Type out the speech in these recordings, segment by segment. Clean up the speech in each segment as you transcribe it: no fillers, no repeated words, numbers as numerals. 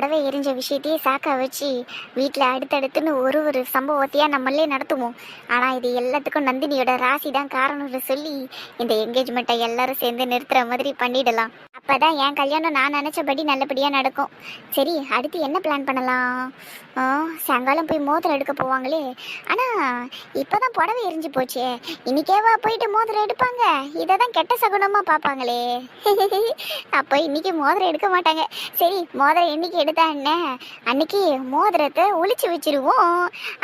புடவை எரிஞ்ச விஷயத்தையே சாக்கா வச்சு வீட்டில் அடுத்தடுத்துன்னு ஒரு சம்பவத்தையாக நம்மளே நடத்துவோம். ஆனால் இது எல்லாத்துக்கும் நந்தினியோட ராசி தான் காரணம்னு சொல்லி இந்த என்கேஜ்மெண்ட்டை எல்லாரும் சேர்ந்து நிறுத்துற மாதிரி பண்ணிடலாம். அப்போ தான் என் கல்யாணம் நான் நினச்சபடி நல்லபடியாக நடக்கும். சரி, அடுத்து என்ன பிளான் பண்ணலாம்? சாயங்காலம் போய் மோதிரம் எடுக்க போவாங்களே. ஆனால் இப்போ தான் புடவை எரிஞ்சு போச்சே, இன்னைக்கேவா போயிட்டு மோதிரம் எடுப்பாங்க? இதை தான் கெட்ட சகுனமாக பார்ப்பாங்களே. அப்போ இன்னைக்கு மோதிரம் எடுக்க மாட்டாங்க. சரி, மோதிரம் என்னைக்கு எடுத்தா என்ன, அன்னைக்கு மோதிரத்தை ஒளிச்சு வச்சிருவோம்.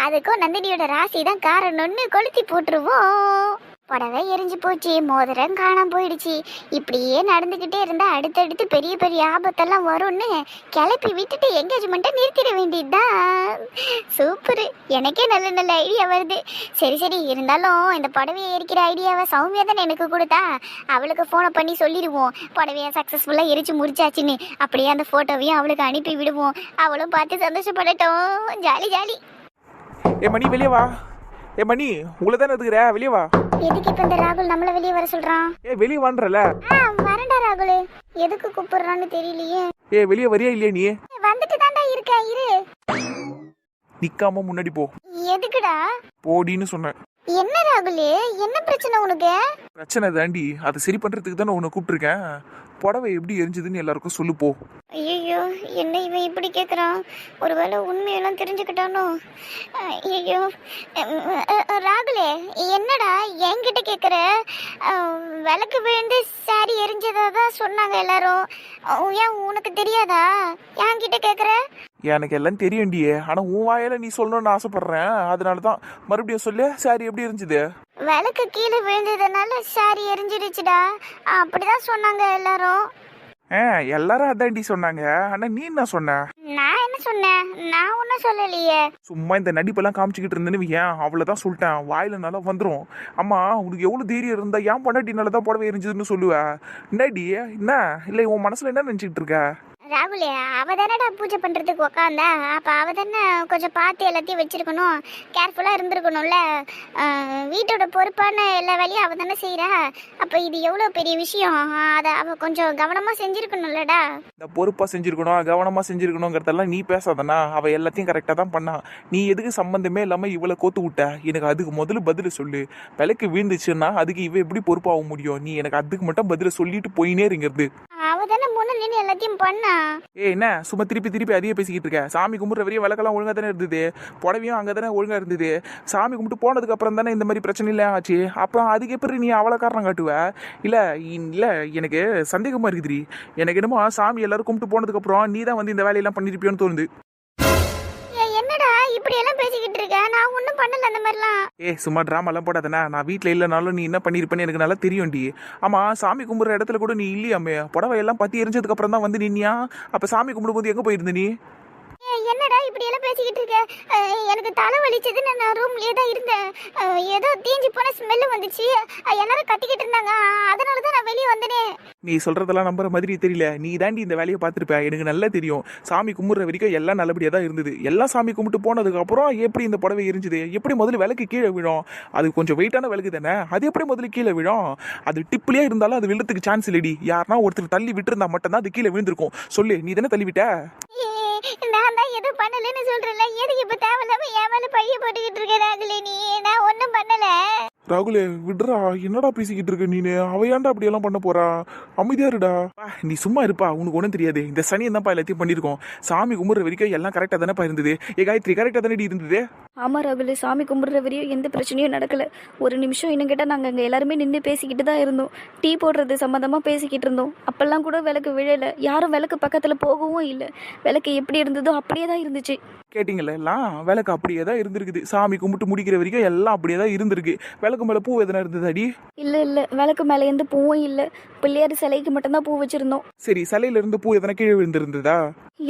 அதுக்கும் நந்தினியோட ராசி தான் காரணம்னு கொளுத்தி போட்டுருவோம். புடவை எரிஞ்சு போச்சு, மோதிரம் காணாம போயிடுச்சு. இப்படியே நடந்துக்கிட்டே இருந்தா அடுத்தடுத்து பெரிய பெரிய ஆபத்தெல்லாம் வரும்னு கிளப்பி விட்டுட்டு என்கேஜ்மெண்ட்டை நிறுத்திட வேண்டியதுதான். சூப்பரு, எனக்கே நல்ல நல்ல ஐடியா வருது. சரி சரி, இருந்தாலும் இந்த புடவையை எரிக்கிற ஐடியாவை சௌமியா தானே எனக்கு கொடுத்தா. அவளுக்கு ஃபோனை பண்ணி சொல்லிடுவோம் புடவையை சக்ஸஸ்ஃபுல்லாக எரிச்சு முடிச்சாச்சுன்னு. அப்படியே அந்த ஃபோட்டோவையும் அவளுக்கு அனுப்பி விடுவோம். அவளும் பார்த்து சந்தோஷப்படட்டும். Jolly jolly. ஏ மணி வெளியே வா. ஏ மணி, உங்களை தானே இருக்கிற, வெளியே வா. எதுக்கு இப்ப இந்த ராகுல் நம்மள வெளியே வர சொல்றான்? ஏ வெளியே வான்றல. வரண்டா ராகுல், எதுக்கு கூப்பிடுறான்னு தெரியலையே. ஏ வெளியே வரியா இல்லையா நீ? வந்துட்டு தாண்டா இருக்கேன், இரு. நிக்காம முன்னாடி போ. எதுக்குடா? போடின்னு சொன்னேன். என்ன ராகுல், என்ன பிரச்சனை உனக்கு? பிரச்சனை தாண்டி, அதை சரி பண்றதுக்கு தானே உன்னை கூப்பிட்டுருக்கேன். புடவை எப்படி எரிஞ்சதுன்னு எல்லாருக்கும் சொல்லு போ. ஐயோ, என்ன இவன் இப்படி கேட்குறான்? ஒருவேளை உண்மையெல்லாம் தெரிஞ்சுக்கிட்டானோ? ஐயோ ராகுலே, என்னடா என்கிட்ட கேட்குற? விளக்கு விழுந்து சாரி எரிஞ்சதா தான் சொன்னாங்க எல்லாரும். ஏன் உனக்கு தெரியாதா? என்கிட்ட கேட்குற? எனக்கு எல்லாம் தெரியும்டியே, ஆனா உன் வாயில நீ சொல்லணும்னு ஆசைப்படுறேன். அதனாலதான் மறுபடியும் சொல்லு, சாரி எப்படி எரிஞ்சுது? விளக்கு கீழே விழுந்ததுனால சாரி எரிஞ்சிடுச்சுடா, அப்படிதான் சொன்னாங்க எல்லாரும். எல்லாரும் அதாண்டி சொன்னாங்க. ஆனா நீ என்ன சொன்ன? நான் என்ன சொன்னேன்? நான் ஒன்னும் சொல்லலையே. சும்மா இந்த நடிப்பெல்லாம் காமிச்சுக்கிட்டு இருந்தேன்னு ஏன் அவ்வளவுதான் சொல்லிட்டேன். வாயில நல்லா வந்துடும். அம்மா, உனக்கு எவ்வளவு தைரியம் இருந்தா ஏன் பொண்டாட்டினால தான் புடவை எரிஞ்சதுன்னு சொல்லுவ? என்னடி என்ன இல்லை, உன் மனசுல என்ன நினைச்சிட்டு இருக்க? ராகுலே, அவ தானடா பூஜை பண்றதுக்கு உக்காந்தா, அப்ப அவ தானே கொஞ்சம் பார்த்து எல்லாத்தையும் வச்சிருக்கணும், கேர்ஃபுல்லா இருந்திருக்கணும்ல. வீட்டோட பொறுப்பான எல்லா வேலையும் அவ தானே செய்யறா. அப்ப இது எவ்வளவு பெரிய விஷயம், அதை அவ கொஞ்சம் கவனமா செஞ்சிருக்கணும்லடா. இந்த பொறுப்பா செஞ்சிருக்கணும், கவனமா செஞ்சிருக்கணுங்கிறதெல்லாம் நீ பேசாதனா. அவ எல்லாத்தையும் கரெக்டா தான் பண்ணா. நீ எதுக்கு சம்பந்தமே இல்லாம இவளை கோத்து விட்ட? எனக்கு அதுக்கு முதல்ல பதில் சொல்லு. விலைக்கு வீழ்ந்துச்சுன்னா அதுக்கு இவ எப்படி பொறுப்பாக முடியும்? நீ எனக்கு அதுக்கு மட்டும் பதில சொல்லிட்டு போயினே இருங்கிறது. அவ தானே முன்ன நின்று எல்லாத்தையும் பண்ணா. என்ன சும்மா திருப்பி திருப்பி அதையே பேசிக்கிட்டு இருக்க? சாமி கும்பிட்ற வரையும் விளக்கெல்லாம் ஒழுங்கா தானே இருந்தது, புடவையும் அங்கே தானே ஒழுங்கா இருந்தது. சாமி கும்பிட்டு போனதுக்கு அப்புறம் தானே இந்த மாதிரி பிரச்சனை இல்லை ஆச்சு. அப்புறம் அதுக்கு எப்படி நீ அவ்வளோ காரணம் காட்டுவ? இல்லை இல்லை, எனக்கு சந்தேகமா இருக்குதுரி. எனக்கு என்னமோ சாமி எல்லாரும் கும்பிட்டு போனதுக்கு அப்புறம் நீ தான் வந்து இந்த வேலையெல்லாம் பண்ணிருப்பியோன்னு தோணுது. என்னடா இப்படி எல்லாம் பேசிக்கிட்டு இருக்க? நான் ஒன்றும் பண்ணல அந்த மாதிரிலாம். சும்மா ட்ராமாலாம் போடாதனா. நான் வீட்டில் இல்லைனாலும் நீ என்ன பண்ணியிருப்பேன்னு எனக்கு நல்லா தெரியும்டி. ஆமாம், சாமி கும்பிட்ற இடத்துல கூட நீ இல்லையாமே. புடவை எல்லாம் பற்றி எரிஞ்சதுக்கு அப்புறம் தான் வந்து நின்னியா? அப்போ சாமி கும்பிடும்போது எங்கே போயிருந்த நீ? என்னடா இப்படி எல்லாம் பேசிக்கிட்டு இருக்க? எனக்கு தலை வலிச்சது, நான் ரூம்லயே தான் இருந்தேன். ஏதோ தீஞ்சு போன ஸ்மெல் வந்துச்சு, எல்லாரும் கத்திக்கிட்டு இருந்தாங்க, அதனால தான் நான் வெளியே வந்தனே. நீ சொல்றதெல்லாம் நம்புற மாதிரி தெரியல. நீ தாண்டி இந்த வேலையை பார்த்துருப்ப, எனக்கு நல்லா தெரியும். சாமி கும்பிட்ற வரைக்கும் எல்லாம் நல்லபடியாக தான் இருந்தது. எல்லாம் சாமி கும்பிட்டு போனதுக்கு அப்புறம் எப்படி இந்த புடவை எரிஞ்சுது? எப்படி முதல்ல விளக்கு கீழே விழும்? அது கொஞ்சம் வெயிட்டான விளக்கு தானே, அது எப்படி முதல்ல கீழே விழும்? அது டிப்லேயே இருந்தாலும் அது விழுறதுக்கு சான்ஸ் இல்லடி. யாருன்னா ஒருத்தர் தள்ளி விட்டுருந்தா மட்டும்தான் அது கீழே விழுந்திருக்கும். சொல்லு, நீ தானே தள்ளி விட்ட? நான் தான் எதுவும் பண்ணலன்னு சொல்றேன்ல, எதுக்கு இப்ப தேவையில்லாம என் மேல பழிய போட்டுக்கிட்டு இருக்க ராகுலே? நீ நான் ஒன்னும் பண்ணல. ராகுலே விடுறா, என்னடா பேசிக்கிட்டு இருக்க நீனு? அவையாண்டா அப்படி எல்லாம் பண்ண போறா? அமைதியா இருடா. நீ சும்மா இருப்பா, உனக்கு ஒன்றும் தெரியாது. இந்த சனி தான்ப்பா எல்லாத்தையும் பண்ணிருக்கோம். சாமி கும்பிட்ற வரைக்கும் எல்லாம் கரெக்டா தானேப்பா இருந்தது. காயத்ரி கரெக்டா தானே இருந்தது? ஆமா ராகுல், சாமி கும்பிட்ற வரையும் எந்த பிரச்சனையும் நடக்கல. ஒரு நிமிஷம் இன்னும் கேட்டால் நாங்கள் அங்கே எல்லாருமே நின்று பேசிக்கிட்டு தான் இருந்தோம். டீ போடுறது சம்மந்தமாக பேசிக்கிட்டு இருந்தோம். அப்பெல்லாம் கூட விளக்கு விழலை, யாரும் விளக்கு பக்கத்தில் போகவும் இல்லை. விளக்கு எப்படி இருந்ததோ அப்படியே தான் இருந்துச்சு. கேட்டிங்களா? எல்லாம் விளக்கு அப்படியே தான் இருந்திருக்குது. சாமி கும்பிட்டு முடிக்கிற வரைக்கும் எல்லாம் அப்படியே தான் இருந்திருக்கு. விளக்கு மேலே பூ எதனா இருந்தது அடி? இல்லை, விளக்கு மேலே எந்த பூவும் இல்லை. பிள்ளையார் சிலைக்கு மட்டும்தான் பூ வச்சிருந்தோம். சரி, சிலையில இருந்து பூ எதனா கீழே விழுந்திருந்ததா?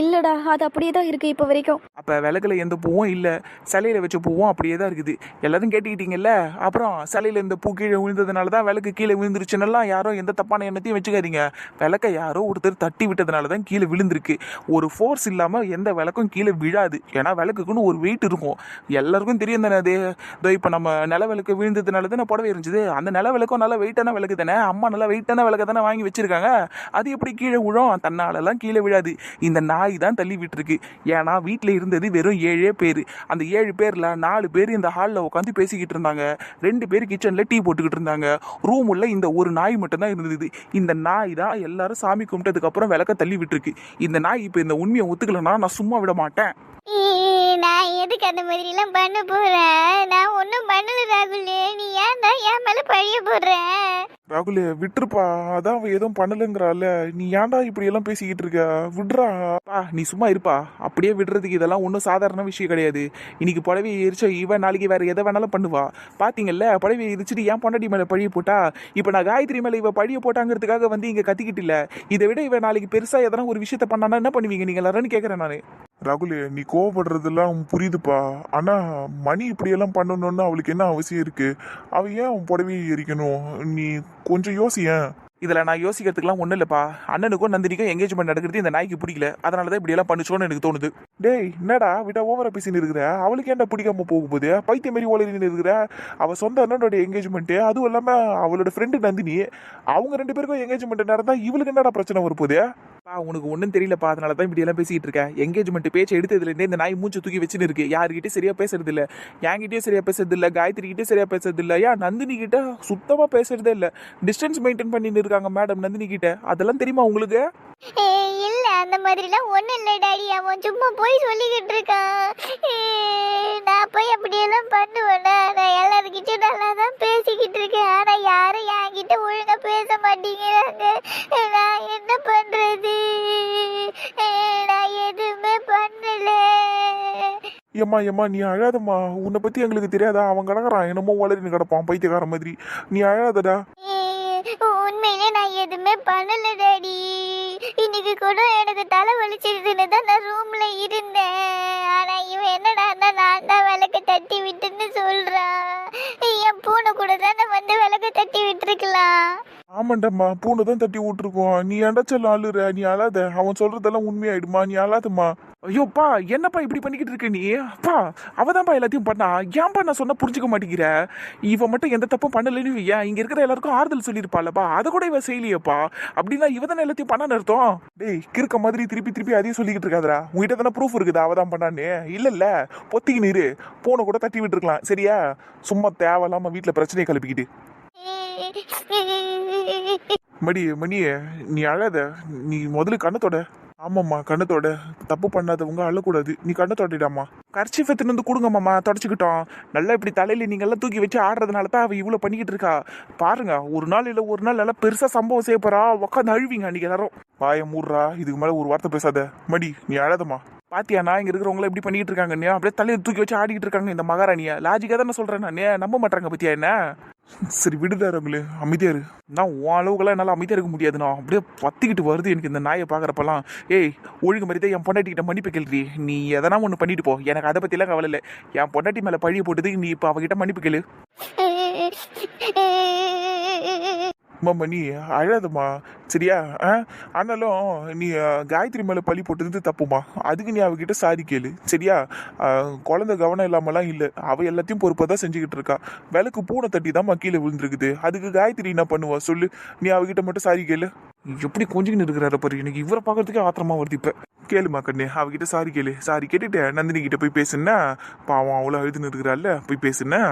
இல்லடா, அது அப்படியே தான் இருக்கு இப்போ வரைக்கும். அப்ப விளக்குல எந்த பூவும் இல்ல, சிலையில தலையில வச்ச பூவும் அப்படியே தான் இருக்குது. எல்லாரும் கேட்டுக்கிட்டீங்கல்ல. அப்புறம் சிலையில இந்த பூ கீழே விழுந்ததுனால தான் விளக்கு கீழே விழுந்துருச்சுன்னெல்லாம் யாரும் எந்த தப்பான எண்ணத்தையும் வச்சுக்காதீங்க. விளக்க யாரோ ஒருத்தர் தட்டி விட்டதுனால தான் கீழே விழுந்திருக்கு. ஒரு ஃபோர்ஸ் இல்லாம எந்த விளக்கும் கீழே விழாது. ஏன்னா விளக்குக்குன்னு ஒரு வெயிட் இருக்கும். எல்லாருக்கும் தெரியும் தானே அது. இதோ இப்போ நம்ம நில விளக்கு விழுந்ததுனால தானே புடவை இருந்துச்சு. அந்த நில விளக்கும் நல்லா வெயிட்டான விளக்கு தானே. அம்மா நல்லா வெயிட்டான விளக்க தானே வாங்கி வச்சிருக்காங்க. அது எப்படி கீழே விழும்? தன்னாலெல்லாம் கீழே விழாது. இந்த நாய் தான் தள்ளி விட்டுருக்கு. ஏன்னா வீட்டில் இருந்தது வெறும் 7 பேர். அந்த 7 பேர்ல 4 பேர் இந்த ஹாலில் உட்காந்து பேசிக்கிட்டு இருந்தாங்க. 2 பேர் கிச்சனில் டீ போட்டுக்கிட்டு இருந்தாங்க. ரூம் உள்ள இந்த ஒரு நாய் மட்டும் தான் இருந்தது. இந்த நாய் தான் எல்லாரும் சாமி கும்பிட்டதுக்கு அப்புறம் விளக்க தள்ளி விட்டுருக்கு. இந்த நாய் இப்போ இந்த உண்மையை ஒத்துக்கலன்னா நான் சும்மா விட மாட்டேன். நான் எதுக்கு அந்த மாதிரி எல்லாம் பண்ண போறேன்? நான் ஒன்னும் பண்ணல ராகுல். நீ ஏன்டா என் மேல பழிய போடுற? ராகுல் விட்டுருப்பா. அதான் அவ எதுவும் பண்ணலங்கிறால. நீ ஏன்டா இப்படி எல்லாம் பேசிக்கிட்டு இருக்க? விடுறா. நீ சும்மா இருப்பா. அப்படியே விடுறதுக்கு இதெல்லாம் ஒன்றும் சாதாரண விஷயம் கிடையாது. இன்னைக்கு புடவையை எரிச்ச இவன் நாளைக்கு வேற எதை வேணாலும் பண்ணுவா. பாத்தீங்கல்ல, புடவையை எரிச்சிட்டு ஏன் பொண்டாட்டி மேல பழிய போட்டா. இப்போ நான் காயத்ரி மேல இவ பழிய போட்டாங்கிறதுக்காக வந்து இங்க கத்திக்கிட்டு இல்ல. இதை விட இவன் நாளைக்கு பெருசா எதனா ஒரு விஷயத்த பண்ணானா என்ன பண்ணுவீங்க நீங்க எல்லாரும் கேட்கறேன் நானு. ராகுல், நீ கோவப்படுறதெல்லாம் புரியுதுப்பா. ஆனா மணி இப்படியெல்லாம் பண்ணணும்னு அவளுக்கு என்ன அவசியம் இருக்கு? அவ ஏன் உன் புடவையை எரிக்கணும்? நீ கொஞ்சம் யோசியேன். இதுல நான் யோசிக்கிறதுக்குலாம் ஒன்றும் இல்லைப்பா. அண்ணனுக்கும் நந்தினிக்கும் எங்கேஜ்மெண்ட் நடக்கிறது இந்த நாய்க்கு பிடிக்கல. அதனால தான் இப்படி எல்லாம் பண்ணிச்சோன்னு எனக்கு தோணுது. டேய், என்னடா விட்டா ஓவரா பேசின்னு இருக்கிற? அவளுக்கு ஏன்டா பிடிக்காம போக போகுது? பைத்திய மாரி ஓலரின்னு இருக்கிற. அவ சொந்த அண்ணனோட எங்கேஜ்மெண்ட், அதுவும் இல்லாம அவளோட ஃப்ரெண்டு நந்தினி. அவங்க 2 பேருக்கும் எங்கேஜ்மெண்ட் நடந்தா இவளுக்கு என்னடா பிரச்சனை வரப்போகுது? உனக்கு ஒன்றும் தெரியலப்பா. அதனால தான் இப்படி எல்லாம் பேசிக்கிட்டு இருக்கேன். எங்கேஜ்மெண்ட் பேச்சு எடுத்ததுலேருந்தே இந்த நாய் மூச்சு தூக்கி வச்சுன்னு இருக்கு. யாருக்கிட்டே சரியா பேசுறது இல்லை. என்கிட்டயும் சரியா பேசுறது இல்லை. காயத்ரி கிட்டே சரியா பேசுறது இல்லை. ஏன் நந்தினி கிட்ட சுத்தமா பேசுறதே இல்லை. டிஸ்டன்ஸ் மெயின்டைன் பண்ணிட்டு இருக்காங்க மேடம் நந்தினி கிட்ட. அதெல்லாம் தெரியுமா உங்களுக்கு? இல்ல, அந்த மாதிரிலாம் ஒண்ணும் இல்ல டாடி. அவன் சும்மா போய் சொல்லிக்கிட்டு இருக்கான். நான் போய் அப்படியெல்லாம் பண்ணுவேன்னா? நான் எல்லாருக்கிட்டையும் நல்லா தான் பேசிக்கிட்டு இருக்கேன். ஆனா யாரும் என்கிட்ட ஒழுங்கா பேச மாட்டேங்கிறாங்க. நான் என்ன பண்றது? நான் எதுவுமே பண்ணல. ஏம்மா நீ அழாதம்மா. உன்னை பத்தி எங்களுக்கு தெரியாதா? அவன் கிடக்குறான் என்னமோ ஓலரின்னு கிடப்பான் பைத்தியக்கார மாதிரி. நீ அழாதடா. உண்மையிலே நான் எதுவுமே பண்ணல டாடி. இன்னைக்கு கூட எனக்கு தலை வலிச்சிருதுன்னு தான் நான் ரூம்ல இருந்தேன். ஆனா இவன் என்னடா நான் தான் விளக்க தட்டி விட்டுன்னு சொல்றான். என் பூனை கூட தானே வந்து விளக்க தட்டி விட்டுருக்கலாம். ஆமாண்டம்மா, பூனை தான் தட்டி விட்டுருக்கோம். நீ அடைச்சல் அழுற. நீ அழாத. அவன் சொல்றதெல்லாம் உண்மையாயிடுமா? நீ அழாதம்மா. ஐயோப்பா, என்னப்பா இப்படி பண்ணிக்கிட்டு இருக்க நீ? அப்பா, அவதான்ப்பா எல்லாத்தையும் பண்ணா. ஏன்பா நான் சொன்னா புரிஞ்சுக்க மாட்டேங்கிற? இவ மட்டும் எந்த தப்பும் பண்ணலன்னு ஏன் இங்க இருக்கிற எல்லாருக்கும் ஆறுதல் சொல்லியிருப்பாளப்பா. அதை கூட இவ செய்யலையப்பா. அப்படின்னா இவ தானே எல்லாத்தையும் பண்ணான்னு அர்த்தம். டேய், கிறுக்க மாதிரி திருப்பி அதையும் சொல்லிக்கிட்டு இருக்காதரா. உங்ககிட்ட தானே ப்ரூஃப் இருக்குதா அவதான் பண்ணான்னு? இல்ல பொத்திக்கின்னு இரு. பூனை கூட தட்டி விட்டுருக்கலாம். சரியா? சும்மா தேவையில்லாம வீட்டுல பிரச்சனையை கிளப்பிக்கிட்டு. மணியே, நீ அழாத. நீ முதல்ல கண்ணத்தோட. ஆமாம்மா, கண்ணத்தோட. தப்பு பண்ணாதவங்க அழக்கூடாது. நீ கண்ணத்தோட்டிடாமா. கர்ச்சிஃப் எடுத்துன்னு வந்து கொடுங்க மாமா, தொடச்சிக்கிட்டோம். நல்லா இப்படி தலையில நீங்க எல்லாம் தூக்கி வச்சு ஆடுறதுனால தான் அவ இவ்வளவு பண்ணிக்கிட்டு இருக்கா. பாருங்க, ஒரு நாள் இல்ல ஒரு நாள் நல்லா பெருசா சம்பவம் செய்ய போறா. உட்காந்து அழுவீங்க அன்னைக்கு எல்லாரும். வாய மூடுறா. இதுக்கு மேல ஒரு வார்த்தை பேசாத. மடி, நீ அழாதம்மா. பாத்தியா, நான் இங்க இருக்கிறவங்கள எப்படி பண்ணிட்டு இருக்காங்க. அப்படியே தலையை தூக்கி வச்சு ஆடிக்கிட்டு இருக்காங்க இந்த மகாராணிய. லாஜிக்கா தானே சொல்றேன் நான். நம்ப மாட்டாங்க பத்தியா என்ன? சரி விடுதாரங்களே, அமைதியா இரு. நான் உன் அளவுக்குலாம் என்னால் அமைதியாக இருக்க முடியாதுண்ணா. அப்படியே பத்திக்கிட்டு வருது எனக்கு இந்த நாயை பார்க்குறப்பெல்லாம். ஏய், ஒழுங்கு மாதிரி தான் என் பொண்டாட்டிக்கிட்ட மன்னிப்பு கேள்வி. நீ எதனா ஒன்று பண்ணிட்டு போ. எனக்கு அதை பற்றிலாம் கவலை இல்லை. என் பொண்டாட்டி மேலே பழிய போட்டதுக்கு நீ இப்போ அவகிட்ட மன்னிப்பு கேளு. அம்மா, நீ அழாதம்மா. சரியா? ஆனாலும் நீ காயத்ரி மேல பழி போட்டது தப்புமா. அதுக்கு நீ அவகிட்ட சாரி கேளு. சரியா? குழந்தை கவனம் இல்லாமலாம் இல்லை. அவ எல்லாத்தையும் பொறுப்பாக தான் செஞ்சுக்கிட்டு இருக்கா. விளக்கு பூனை தட்டி தான் கீழே விழுந்துருக்குது. அதுக்கு காயத்ரி என்ன பண்ணுவா சொல்லு? நீ அவகிட்ட மட்டும் சாரி கேளு. எப்படி கொஞ்சிக்கின்னு இருக்கிறாரு பாரு. எனக்கு இவரை பார்க்கறதுக்கே ஆத்திரமா வருது இப்போ. கேளுமா கண்ணு, அவகிட்ட சாரி கேளு. சாரி கேட்டுட்டு நந்தினி கிட்ட போய் பேசுனா. பாவம், அவ்வளோ அழுதுன்னு இருக்கிறாள்ல, போய் பேசுனா.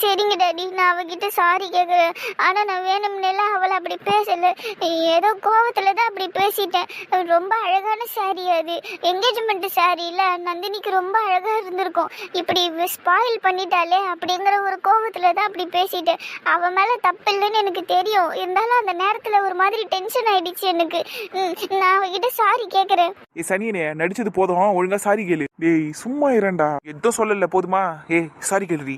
சரிங்க டாடி, நான் அவகிட்ட சாரி கேட்குறேன். ஆனால் நான் வேணும்னெல்லாம் அவளை அப்படி பேசலை. ஏதோ கோவத்தில் தான் அப்படி பேசிட்டேன். ரொம்ப அழகான சாரி அது. என்கேஜ்மெண்ட் சாரி இல்லை, நந்தினிக்கு ரொம்ப அழகாக இருந்திருக்கும். இப்படி ஸ்பாயில் பண்ணிட்டாலே அப்படிங்கிற ஒரு கோவத்தில் தான் அப்படி பேசிட்டேன். அவன் மேலே தப்பு இல்லைன்னு எனக்கு தெரியும். இருந்தாலும் அந்த நேரத்தில் ஒரு மாதிரி டென்ஷன் ஆயிடுச்சு எனக்கு. நான் அவகிட்ட சாரி கேட்குறேன். சனியனே, நடிச்சது போதும். ஒழுங்கா சாரி கேளு. டேய் சும்மா இரண்டா. எதுவும் சொல்லல போதுமா? ஏய் சாரி கேள்வி.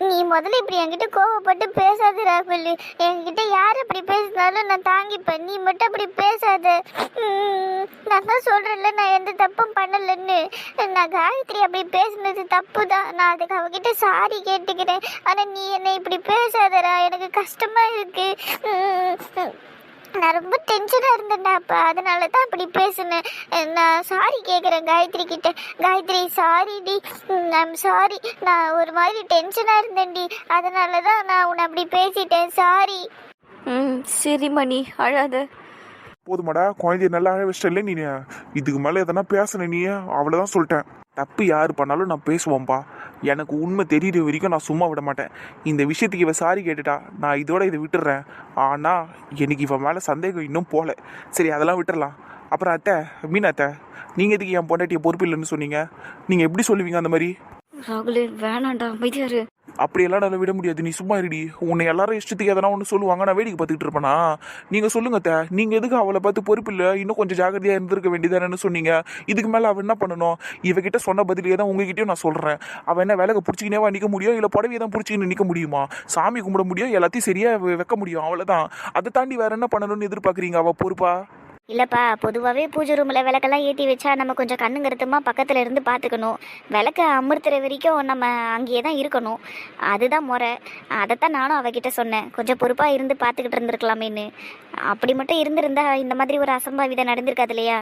நீ முதல்ல இப்படி என்கிட்ட கோவப்பட்டு பேசாத ராகுல். என்கிட்ட யார் அப்படி பேசினாலும் நான் தாங்கிப்பேன். நீ மட்டும் அப்படி பேசாத. நான் தான் சொல்றேன்ல, நான் எந்த தப்பும் பண்ணலன்னு. நான் காயத்ரி அப்படி பேசுனது தப்பு தான். நான் அதுக்கு அவகிட்ட சாரி கேட்டுக்கிறேன். ஆனா நீ என்னை இப்படி பேசாதடா, எனக்கு கஷ்டமா இருக்கு. நான் ரொம்ப டென்ஷனாக இருந்தேன்டா அப்போ, அதனால தான் அப்படி பேசுனேன். நான் சாரி கேட்குறேன் காயத்ரி கிட்ட. காயத்ரி சாரிடி, ஐம் சாரி. நான் ஒரு மாதிரி டென்ஷனாக இருந்தேன்டி, அதனால தான் நான் உன்னை அப்படி பேசிட்டேன். சாரி. சரி மணி, அழாத. போதுமாடா, குழந்தைய நல்லா அழ வச்சிட்டல நீ. இதுக்கு மேலே எதனா பேசுன நீ, அவ்வளோதான் சொல்லிட்டேன். தப்பு யார் பண்ணாலும் நான் பேசுவோம்ப்பா. எனக்கு உண்மை தெரியுற வரைக்கும் நான் சும்மா விட மாட்டேன். இந்த விஷயத்துக்கு இவ சாரி கேட்டுட்டா, நான் இதோட இதை விட்டுடுறேன். ஆனால் எனக்கு இவன் மேலே சந்தேகம் இன்னும் போகல. சரி அதெல்லாம் விட்டுறலாம். அப்புறம் அத்தை, மீனா அத்தை, நீங்கள் எதுக்கு என் பொண்டாட்டிய பொறுப்பு இல்லைன்னு சொன்னீங்க? நீங்கள் எப்படி சொல்லுவீங்க அந்த மாதிரி? ராகுலே வேணாண்டா, அமைதியாரு. அப்படியெல்லாம் நான் விட முடியாது. நீ சும்மா இருடி. உன்னை எல்லாரும் இஷ்டத்துக்கு எதனா ஒன்று சொல்லுவாங்க, நான் வேடிக்கை பார்த்துக்கிட்டு இருப்பேனா? நீங்கள் சொல்லுங்க அத்தை, நீங்கள் எதுக்கு அவளை பார்த்து பொறுப்பு இல்லை, இன்னும் கொஞ்சம் ஜாகிரதையாக இருந்திருக்க வேண்டியதானு சொன்னீங்க. இதுக்கு மேலே அவள் என்ன பண்ணணும்? இவகிட்ட சொன்ன பதிலே தான் உங்ககிட்டயும் நான் சொல்கிறேன். அவள் என்ன வேலைக்கு பிடிச்சிக்கினேவா நிற்க முடியும், இல்லை புடவையை தான் பிடிச்சிக்கின்னு நிற்க முடியுமா? சாமி கும்பிட முடியும், எல்லாத்தையும் சரியாக வைக்க முடியும், அவ்வளோதான். அதை தாண்டி வேற என்ன பண்ணணும்னு எதிர்பார்க்குறீங்க? அவள் பொறுப்பா? இல்லைப்பா, பொதுவாகவே பூஜை ரூமில் விளக்கெல்லாம் ஏற்றி வச்சா நம்ம கொஞ்சம் கண்ணுங்கருத்துமா பக்கத்தில் இருந்து பார்த்துக்கணும். விளக்க அமர்த்துற வரைக்கும் நம்ம அங்கேயே தான் இருக்கணும். அதுதான் முறை. அதைத்தான் நானும் அவகிட்ட சொன்னேன், கொஞ்சம் பொறுப்பாக இருந்து பார்த்துக்கிட்டு இருந்திருக்கலாமேன்னு. அப்படி மட்டும் இருந்திருந்தா இந்த மாதிரி ஒரு அசம்பாவிதம் நடந்திருக்காது இல்லையா?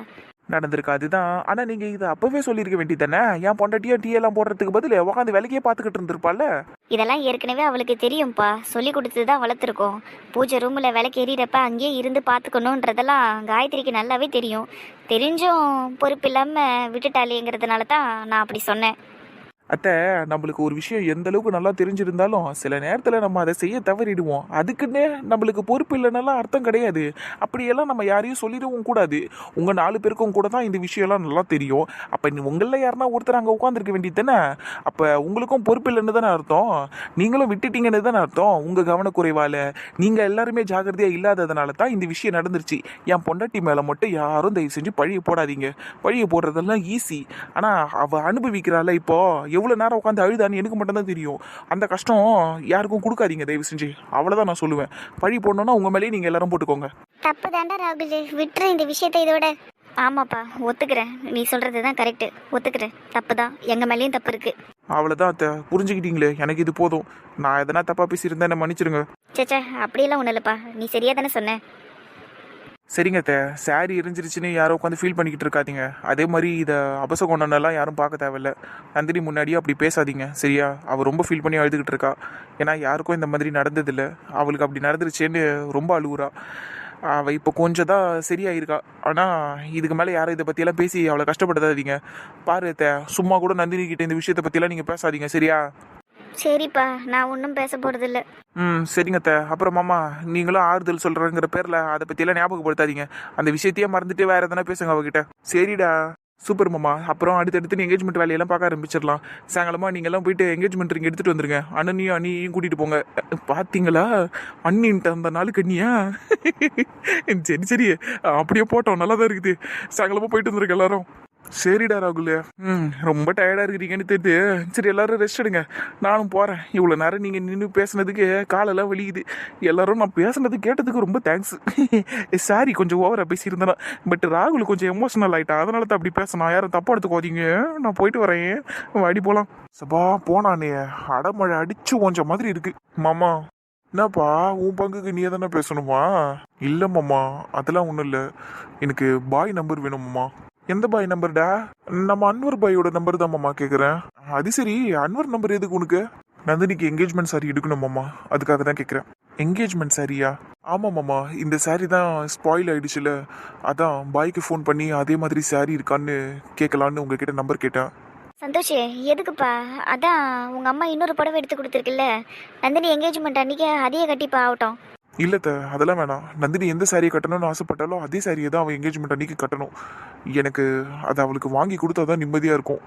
நடந்திருக்கு அதுதான். ஆனால் நீங்கள் இதை அப்போவே சொல்லியிருக்க வேண்டியது தானே. என் பொண்டாட்டியா டீ எல்லாம் போடுறதுக்கு பதில் உட்காந்து வேலைக்கே பார்த்துக்கிட்டு இருந்திருப்பாள்ல. இதெல்லாம் ஏற்கனவே அவளுக்கு தெரியும்ப்பா, சொல்லி கொடுத்து தான் வளர்த்துருக்கோம். பூஜை ரூமில் விளக்கு எறிகிறப்ப அங்கேயே இருந்து பார்த்துக்கணுன்றதெல்லாம் காயத்ரிக்கு நல்லாவே தெரியும். தெரிஞ்சும் பொறுப்பு இல்லாமல் விட்டுட்டாலேங்கிறதுனால தான் நான் அப்படி சொன்னேன். அத்தை, நம்மளுக்கு ஒரு விஷயம் எந்த அளவுக்கு நல்லா தெரிஞ்சிருந்தாலும் சில நேரத்தில் நம்ம அதை செய்ய தவறிடுவோம். அதுக்குன்னே நம்மளுக்கு பொறுப்பு இல்லைன்னாலாம் அர்த்தம் கிடையாது. அப்படியெல்லாம் நம்ம யாரையும் சொல்லிடவும் கூடாது. உங்கள் 4 பேருக்கும் கூட தான் இந்த விஷயம்லாம் நல்லா தெரியும். அப்போ உங்களில் யாருன்னா ஒருத்தர் அங்கே உட்காந்துருக்க வேண்டியது தானே? அப்போ உங்களுக்கும் பொறுப்பு இல்லைன்னு தானே அர்த்தம். நீங்களும் விட்டுட்டீங்கன்னு தானே அர்த்தம். உங்கள் கவனக்குறைவால் நீங்கள் எல்லாருமே ஜாகிரதையாக இல்லாததுனால தான் இந்த விஷயம் நடந்துருச்சு. என் பொண்டாட்டி மேலே மட்டும் யாரும் தயவு செஞ்சு பழியை போடாதீங்க. பழியை போடுறதெல்லாம் ஈஸி. ஆனால் அவள் அனுபவிக்கிறாள். இப்போது எவ்வளோ நேரம் உட்காந்து அழுதான்னு எனக்கு மட்டும்தான் தெரியும். அந்த கஷ்டம் யாருக்கும் கொடுக்காதீங்க தயவு செஞ்சு. அவ்வளோதான் நான் சொல்லுவேன். பழி போடணுன்னா உங்கள் மேலேயே நீங்கள் எல்லாரும் போட்டுக்கோங்க. தப்பு தாண்டா ராகுல், விட்டுரு இந்த விஷயத்தை இதோட. ஆமாப்பா, ஒத்துக்கிறேன். நீ சொல்கிறது தான் கரெக்டு, ஒத்துக்கிறேன். தப்பு தான், எங்கள் மேலேயும் தப்பு இருக்குது. அவ்வளோதான் அத்தை, புரிஞ்சுக்கிட்டீங்களே. எனக்கு இது போதும். நான் எதனா தப்பாக பேசியிருந்தேன், என்ன மன்னிச்சிருங்க. சேச்சா, அப்படியெல்லாம் ஒன்றும் இல்லைப்பா, நீ சரியாக தானே சொன்ன. சரிங்க அத்தை, சாரி எரிஞ்சிருச்சுன்னு யாரும் உட்காந்து ஃபீல் பண்ணிக்கிட்டு இருக்காதீங்க. அதே மாதிரி இதை அபசகுணம்லாம் யாரும் பார்க்க தேவையில்ல. நந்தினி முன்னாடியே அப்படி பேசாதீங்க சரியா? அவள் ரொம்ப ஃபீல் பண்ணி அழுதுகிட்டு இருக்கா. ஏன்னா யாருக்கும் இந்த மாதிரி நடந்ததில்லை. அவளுக்கு அப்படி நடந்துருச்சேன்னு ரொம்ப அழுகுறா. அவள் இப்போ கொஞ்சம் தான் சரியாயிருக்கா. ஆனால் இதுக்கு மேலே யாரும் இதை பற்றியெல்லாம் பேசி அவளை கஷ்டப்படுத்தாதீங்க. பாரு அத்தை, சும்மா கூட நந்தினி கிட்ட இந்த விஷயத்தை பற்றியெல்லாம் நீங்கள் பேசாதீங்க சரியா? சரிப்பா, நான் ஒன்றும் பேச போகிறதில்ல. சரிங்க அத்தை. அப்புறம் மாமா, நீங்களும் ஆறுதல் சொல்கிறேங்கிற பேரில் அதை பற்றியெல்லாம் ஞாபகப்படுத்தாதீங்க. அந்த விஷயத்தையே மறந்துட்டு வேறு எதனா பேசுங்க அவகிட்ட. சரிடா, சூப்பர் மாமா. அப்புறம் அடுத்தடுத்து என்கேஜ்மெண்ட் வேலையெல்லாம் பார்க்க ஆரம்பிச்சிடலாம். சாயங்காலமாக நீங்கள்லாம் போயிட்டு என்கேஜ்மெண்ட் ரிங் எடுத்துகிட்டு வந்துருங்க. அண்ணியும் கூட்டிகிட்டு போங்க. பார்த்தீங்களா, அண்ணின்ட்டு அந்த நாளுக்கு அண்ணியா? சரி சரி, அப்படியே போட்டோம், நல்லா தான் இருக்குது. சாயங்காலமாக போயிட்டு வந்துருங்க எல்லாரும். சரிடா ராகுல். ரொம்ப டயர்டாக இருக்கிறீங்கன்னு தெரியுது. சரி எல்லாரும் ரெஸ்ட் எடுங்க, நானும் போகிறேன். இவ்வளோ நேரம் நீங்கள் நின்று பேசுனதுக்கு காலெல்லாம் வலிக்குது. எல்லாரும் நான் பேசுனது கேட்டதுக்கு ரொம்ப தேங்க்ஸ். சாரி, கொஞ்சம் ஓவராக பேசியிருந்தேன். பட் ராகுல் கொஞ்சம் எமோஷனல் ஆகிட்டான், அதனால தான் அப்படி பேசினா. யாரும் தப்பாக எடுத்துக்கோதீங்க. நான் போயிட்டு வரேன், வாடி போகலாம். சபா போனானே, அடமழை அடிச்சு கொஞ்சம் மாதிரி இருக்கு. மாமா, என்னப்பா உன் பங்குக்கு நீ தானே பேசணுமா? இல்லை மாமா, அதெல்லாம் ஒன்றும் இல்லை. எனக்கு பாய் நம்பர் வேணுமாம்மா. எந்த பாய் நம்பர்டா? நம்ம அன்வர் பாயோட நம்பர் தான் மாமா கேட்குறேன். அது சரி, அன்வர் நம்பர் எதுக்கு உனக்கு? நந்தினிக்கு என்கேஜ்மெண்ட் சாரி எடுக்கணும் மாமா, அதுக்காக தான் கேட்குறேன். என்கேஜ்மெண்ட் சாரியா? ஆமாம் மாமா, இந்த சாரி தான் ஸ்பாயில் ஆயிடுச்சுல, அதான் பாய்க்கு ஃபோன் பண்ணி அதே மாதிரி சாரி இருக்கான்னு கேட்கலான்னு உங்ககிட்ட நம்பர் கேட்டேன். சந்தோஷ், எதுக்குப்பா? அதான் உங்கள் அம்மா இன்னொரு புடவை எடுத்து கொடுத்துருக்குல்ல, நந்தினி என்கேஜ்மெண்ட் அன்றைக்கி அதையே கட்டிப்பா ஆகட்டும். இல்லைத்த, அதெல்லாம் வேணாம். நந்தினி எந்த சாரியை கட்டணும்னு ஆசைப்பட்டாலும் அதே சாரியை தான் அவள் என்கேஜ்மெண்ட் அன்றைக்கி கட்டணும். எனக்கு அதை அவளுக்கு வாங்கி கொடுத்தா தான் நிம்மதியாக இருக்கும்.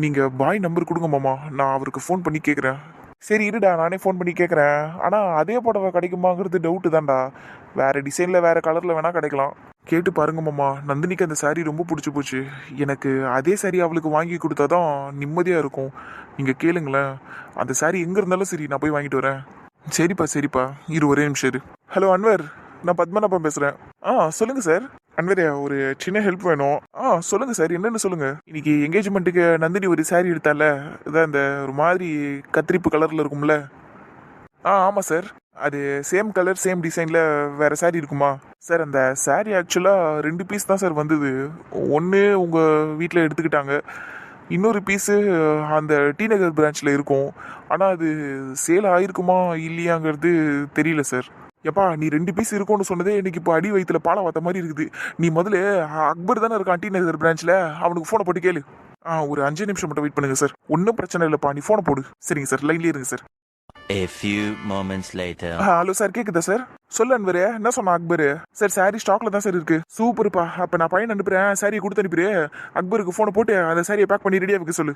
நீங்கள் பாய் நம்பர் கொடுங்க மாமா, நான் அவருக்கு ஃபோன் பண்ணி கேட்குறேன். சரி இருடா, நானே ஃபோன் பண்ணி கேட்குறேன். ஆனால் அதே புடவை கிடைக்குமாங்கிறது டவுட்டு தான்டா. வேறு டிசைனில் வேறு கலரில் வேணால் கிடைக்கலாம். கேட்டு பாருங்க மாமா, நந்தினிக்கு அந்த saree ரொம்ப பிடிச்சி போச்சு. எனக்கு அதே saree அவளுக்கு வாங்கி கொடுத்தாதான் நிம்மதியா இருக்கும். நீங்க கேளுங்களேன், அந்த saree எங்க இருந்தாலும் சரி, நான் போய் வாங்கிட்டு வரேன். சரிப்பா இரு, ஒரே நிமிஷம் இரு. ஹலோ அன்வர், நான் பத்மநாபன் பேசுறேன். சொல்லுங்க சார். அன்வர், ஒரு சின்ன ஹெல்ப் வேணும். சொல்லுங்க சார், என்னன்னு சொல்லுங்க. இன்னைக்கு என்கேஜ்மெண்ட்டுக்கு நந்தினி ஒரு saree எடுத்தால, இதான் இந்த ஒரு மாதிரி கத்திரிப்பு கலர்ல இருக்கும்ல. ஆமா சார். அது சேம் கலர் சேம் டிசைன்ல வேற saree இருக்குமா சார்? அந்த saree ஆக்சுவலா 2 பீஸ் தான் சார் வந்தது. ஒன்று உங்க வீட்டில் எடுத்துக்கிட்டாங்க, இன்னொரு பீஸு அந்த டி நகர் பிரான்ச்ல இருக்கும். ஆனால் அது சேல் ஆயிருக்குமா இல்லையாங்கிறது தெரியல சார். எப்பா, நீ 2 பீஸ் இருக்கும்னு சொன்னதே எனக்கு இப்போ அடி வயிற்றுல பாலை வாத்த மாதிரி இருக்குது. நீ முதல்ல அக்பர் தானே இருக்கான் டி நகர் பிரான்ச்ல, அவனுக்கு ஃபோனை போட்டு கேளு. ஒரு 5 நிமிஷம் மட்டும் வெயிட் பண்ணுங்க சார். ஒன்றும் பிரச்சனை இல்லைப்பா, நீ ஃபோனை போடு. சரிங்க சார், லைன்லேயே இருங்க sir. A few moments later. Hello sir, கேக்குதா சார்? சொல்லு அன்வரு, என்ன சொன்ன அக்பரு? சார் saree ஸ்டாக்ல தான் சார் இருக்கு. சூப்பர்ப்பா, அப்ப நான் பையன் அனுப்புறேன், சாரியை கொடுத்து அனுப்பிடு. அக்பருக்கு போனை போட்டு அந்த சாரியை பேக் பண்ணி ரெடியா வைக்க சொல்லு.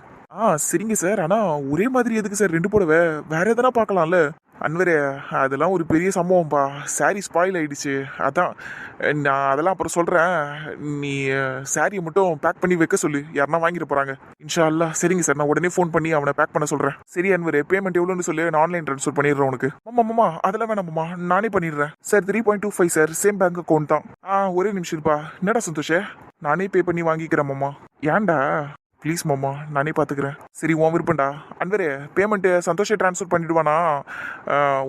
சரிங்க சார். ஆனா ஒரே மாதிரி எதுக்கு சார் 2 புடவை? வேற எதனா பார்க்கலாம்ல? அன்வரே, அதெல்லாம் ஒரு பெரிய சம்பவம்ப்பா. சாரி ஸ்பாயில் ஆயிடுச்சு, அதான் நான் அதெல்லாம் அப்புறம் சொல்றேன். நீ சாரியை மட்டும் பேக் பண்ணி வைக்க சொல்லு, யாருன்னா வாங்கிட்டு போறாங்க. இன்ஷா அல்லாஹ். சரிங்க சார், நான் உடனே ஃபோன் பண்ணி அவனை பேக் பண்ண சொல்றேன். சரி அன்வரே, பேமெண்ட் எவ்வளோன்னு சொல்லி நான் ஆன்லைன் ட்ரான்ஸ்ஃபர் பண்ணிடுறேன் உனக்கு. மாமா அதெல்லாம் வேணாம்மா, நானே பண்ணிடுறேன் sir. 3.25 sir, same bank account தான். ஒரே நிமிஷம் இருப்பா. என்னடா சந்தோஷே, நானே பே பண்ணி வாங்கிக்கிறேன் மாமா. ஏன்டா? ப்ளீஸ் மாமா, நானே பார்த்துக்கிறேன். சரி, உன் விருப்பம்டா. அன்வரே, பேமெண்ட்டு சந்தோஷம் ட்ரான்ஸ்ஃபர் பண்ணிடுவானா?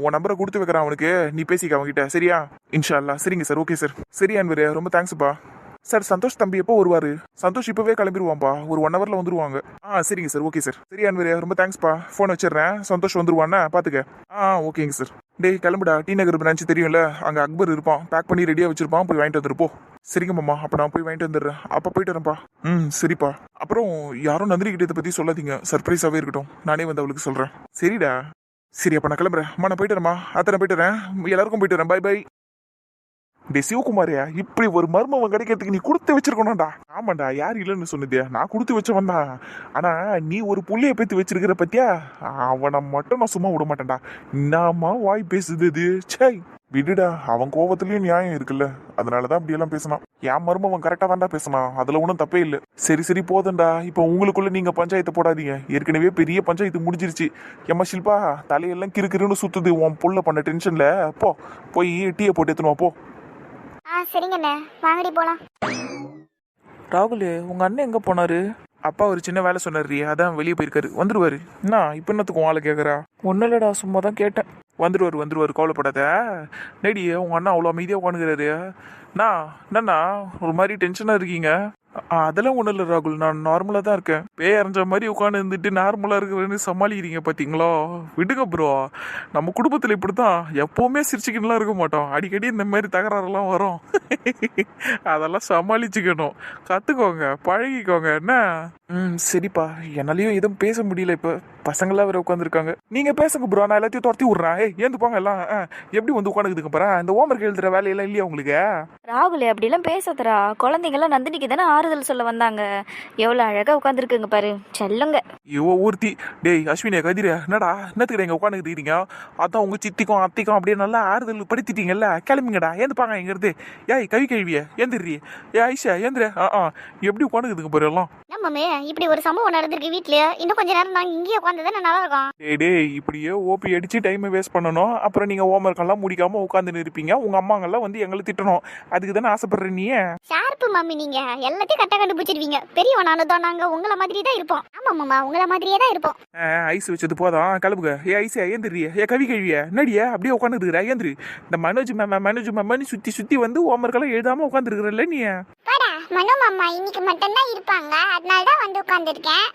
உன் நம்பரை கொடுத்து வைக்கிறேன் அவனுக்கு, நீ பேசிக்க அவன்கிட்ட. சரியா? இன்ஷா அல்லாஹ். சரிங்க சார், ஓகே சார். சரி அன்வரே, ரொம்ப தேங்க்ஸ்ப்பா. சார், சந்தோஷ் தம்பி எப்போ வருவாரு? சந்தோஷ் இப்பவே கிளம்பிடுவான்ப்பா, ஒரு 1 ஹவர்ல வந்துருவாங்க. சரிங்க சார், ஓகே சார். சரி அன்வரே, ரொம்ப தேங்க்ஸ்ப்பா. ஃபோன் வச்சிடுறேன். சந்தோஷ் வந்துருவான்னா பாத்துக்க. ஓகேங்க சார். டேய் கிளம்புடா, டி நகர் பிரான்ச் தெரியும்ல, அங்க அக்பர் இருப்பான், பேக் பண்ணி ரெடியா வச்சிருப்பான், போய் வாங்கிட்டு வந்துருப்போ. சரிங்க மாமா, அப்ப நான் போய் வாங்கிட்டு வந்துடுறேன். அப்ப போயிட்டு வரேன்ப்பா. சரிப்பா. அப்புறம் யாரும் நந்தினி கிட்ட இதை பத்தி சொல்லாதீங்க, சர்ப்ரைஸாவே இருக்கட்டும். நானே வந்து அவளுக்கு சொல்றேன். சரிடா. சரி, அப்ப நான் கிளம்புறேன். நான் போயிட்டு வரேம்மா. அத்தனை போயிட்டு வரேன். எல்லாருக்கும் போயிட்டு வரேன். By by. டே சிவகுமாரியா, இப்படி ஒரு மர்மம் கிடைக்கிறதுக்கு நீ கொடுத்து வச்சிருக்கணும்டா. ஆமாண்டா, யார் இல்லைன்னு சொன்னதே, நான் கொடுத்து வச்சவன் தான். ஆனா நீ ஒரு புள்ளைய பேத்து வச்சிருக்கிற பத்தியா, அவனை மட்டும் நான் சும்மா விட மாட்டேன்டா. என்னமா வாய் பேசுது இது? சை, விடுடா. அவன் கோபத்துலயும் நியாயம் இருக்குல்ல, அதனாலதான் அப்படி எல்லாம் பேசினான். என் மர்மம் கரெக்டா தான்டா பேசினான், அதுல ஒன்றும் தப்பே இல்லை. சரி போதண்டா, இப்ப உங்களுக்குள்ள நீங்க பஞ்சாயத்தை போடாதீங்க. ஏற்கனவே பெரிய பஞ்சாயத்து முடிஞ்சிருச்சு. எம்மா ஷில்பா, தலையெல்லாம் கிறுக்கிறுன்னு சுத்துது உன் புள்ள பண்ண டென்ஷன்ல. போய் டீயை போட்டு எடுத்துனுவா போ. சரிங்கண்ணே, வாங்கடி போலாம். ராகுல், உங்க அண்ணன் எங்க போனாரு? அப்பா ஒரு சின்ன வேலை சொன்னாரு, அதான் வெளியே போயிருக்காரு. வந்துருவாரு. என்ன இப்ப என்னத்துக்கு ஆளை கேட்கறா? ஒன்னும் இல்லடா, சும்மா தான் கேட்டேன். வந்துருவாரு, கவலைப்படாத. நேடி, உங்க அண்ணா அவ்வளோ அமைதியா உட்காந்துக்கிறாரு. என்னண்ணா ஒரு மாதிரி டென்ஷனா இருக்கீங்க? அதெல்லாம் ஒன்றும் இல்லை ராகுல், நான் நார்மலாக தான் இருக்கேன். பேய் அரைஞ்ச மாதிரி உட்காந்து இருந்துட்டு நார்மலாக இருக்கிறேன்னு சமாளிக்கிறீங்க பார்த்தீங்களா? விடுங்க ப்ரோ, நம்ம குடும்பத்தில் இப்படி தான், எப்போவுமே சிரிச்சுக்கிட்டுலாம் இருக்க மாட்டோம். அடிக்கடி இந்த மாதிரி தகராறுலாம் வரும். அதெல்லாம் சமாளிச்சுக்கணும். கற்றுக்கோங்க, பழகிக்கோங்க. என்ன? சரிப்பா. என்னாலையும் எதுவும் பேச முடியல, இப்போ பசங்களாம் வேற உட்காந்துருக்காங்க. நீங்கள் பேசுங்க ப்ரோ, நான் எல்லாத்தையும் துரத்தி விட்றேன். ஏந்து போங்க எல்லாம். எப்படி வந்து உட்காந்துக்குதுங்க பாரு. இந்த ஹோம்ஒர்க் எழுதுற வேலையெல்லாம் இல்லையா உங்களுக்கு? ராகுல், அப்படிலாம் பேசாதடா. குழந்தைங்களாம் நந்தினிக்கு தானே ஆறுதல் சொல்ல வந்தாங்க. எவ்வளோ அழகாக உட்காந்துருக்குங்க பாரு, செல்லுங்க. ஒருத்தி. டேய் அஸ்வினியா, கதிரா, என்னத்துக்கிட்ட இங்கே உட்காந்துக்கிட்டீங்க? அதான் உங்கள் சித்திக்கும் அத்திக்கும் அப்படியே நல்லா ஆறுதல் படுத்திட்டீங்கல்ல, கிளம்பிங்கடா. ஏந்துப்பாங்க இங்கிறது. ஏய் கவி கழுவிய, ஏந்திரி. ஐஷா ஏந்திர. எப்படி உட்காந்துக்குதுங்க பாரு எல்லாம். நம்மமே இப்படி ஒரு சம்பவம் நடந்திருக்கு வீட்ல. இன்னும் கொஞ்ச நேரம் நாங்க இங்கேயே உட்காந்துதான் நல்லா இருக்கும். டேய் இப்படியே ஓபி அடிச்சு டைமை வேஸ்ட் பண்ணணும். அப்புறம் நீங்க ஹோம்ஒர்க் எல்லாம் முடிக்காம உட்காந்துன்னு இருப்பீங்க. உங்க அம்மாங்கெல்லாம் வந்து எங்களை திட்டணும். அதுக்கு தானே ஆசைப்படுற நீ? ஷார்ப்பு மம்மி, நீங்க எல்லாத்தையும் கரெக்டா கண்டுபிடிச்சிருவீங்க. பெரியவனானதோ நாங்க உங்களை மாதிரியே தான் இருப்போம். ஆமா மாமா, உங்களை மாதிரியே தான் இருப்போம். ஐஸ் வச்சது போதும், கிளம்புங்க. ஐஸா ஏந்திரியா? கவி கழுவிய நடியா? அப்படியே உட்காந்துருக்குற. ஏந்திரி. இந்த மனோஜ் மேமனு சுத்தி வந்து ஹோம்ஒர்க் எல்லாம் எழுதாம உட்காந்துருக்குறல்ல நீ. மனோ மாமா இன்னைக்கு மட்டும் தான் இருப்பாங்க, அதனால தான் வந்து உட்கார்ந்திருக்கேன்.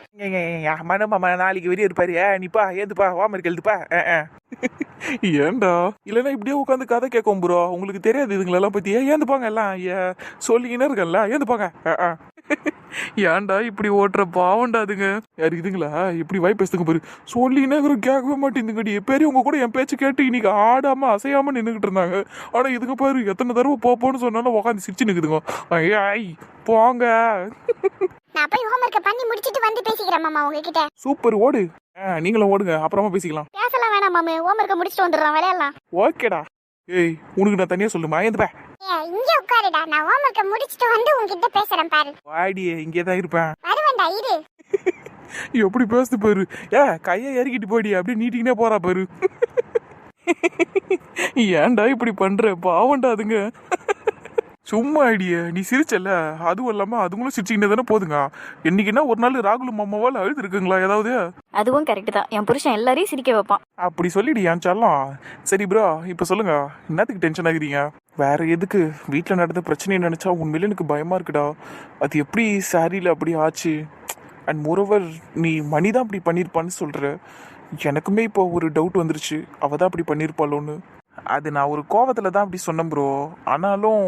மனோ மாமா நாளைக்கு வெளியே இருப்பாரு. நீப்பா ஏந்துப்பா, ஹோம்ஒர்க் எழுதுப்பா. ஏன்டா இல்லைன்னா இப்படியே உட்காந்து கதை கேட்கும் ப்ரோ. உங்களுக்கு தெரியாது இதுங்களெல்லாம் பத்தி. ஏந்துப்பாங்க எல்லாம், சொல்லிக்கினே இருக்கல. ஏந்துப்பாங்க. ஏன்டா இப்படி ஓட்டுற பாவண்டா அதுங்க. யாரு இதுங்களா? இப்படி வாய் பேசுங்க பாரு. சொல்லினே கேட்கவே மாட்டேங்குதுங்கடி. பெரியவங்க கூட என் பேச்சு கேட்டு இன்னைக்கு ஆடாம அசையாம நின்றுகிட்டு இருந்தாங்க. ஆனா இதுங்க பாரு, எத்தனை தடவை போப்போன்னு சொன்னாலும் உட்காந்து சிரிச்சு நிக்குதுங்க. ஐய் போங்க. நான் போய் ஹோம்ஒர்க் பண்ணி முடிச்சிட்டு வந்து பேசிக்கிறேன் மாமா உங்ககிட்ட. சூப்பர், ஓடு. நீங்களும் ஓடுங்க, அப்புறமா பேசிக்கலாம். பேசலாம் வேணாம் மாமா, ஹோம்ஒர்க் முடிச்சிட்டு வந்துடுறோம், விளையாடலாம். ஓகேடா. ஏய் உனக்கு நான் தனியா சொல்லுமா ஏந்துப்பா இங்க உட்காருடா, நான் ஹோம்வொர்க்க முடிச்சிட்டு வந்து உன்கிட்ட பேசுறேன் பாரு. வாடியே இங்கே தான் இருப்பேன். வருவேன்டா இரு. எப்படி பேசுது பாரு. கையை இறக்கிட்டு போடி அப்படியே நீட்டிங்கனே போறா பாரு. ஏன்டா இப்படி பண்ற பாவண்டா அதுங்க. சும்மா ஐடிய நீ சிரிச்சல, அதுவும் இல்லாம அதுங்களும் சிரிச்சுக்கிட்டே தானே போதுங்க. என்னைக்குன்னா ஒரு நாள் ராகுல் மாமாவால் அழுது இருக்குங்களா ஏதாவது? அதுவும் கரெக்டு தான், என் புருஷன் எல்லாரையும் சிரிக்க வைப்பான். அப்படி சொல்லிடு ஏன் சொல்லலாம். சரி ப்ரோ இப்போ சொல்லுங்க, என்னத்துக்கு டென்ஷன் ஆகுறீங்க? வேற எதுக்கு? வீட்டில் நடந்த பிரச்சனையை நினைச்சா உண்மையிலே எனக்கு பயமா இருக்குடா. அது எப்படி சாரியில் அப்படி ஆச்சு? அண்ட் மோரோவர் நீ மணி தான் அப்படி பண்ணியிருப்பான்னு சொல்ற. எனக்குமே இப்போ ஒரு டவுட் வந்துருச்சு, அவ தான் அப்படி பண்ணியிருப்பாளோன்னு. அது நான் ஒரு கோவத்தில் தான் அப்படி சொன்னேன் ப்ரோ. ஆனாலும்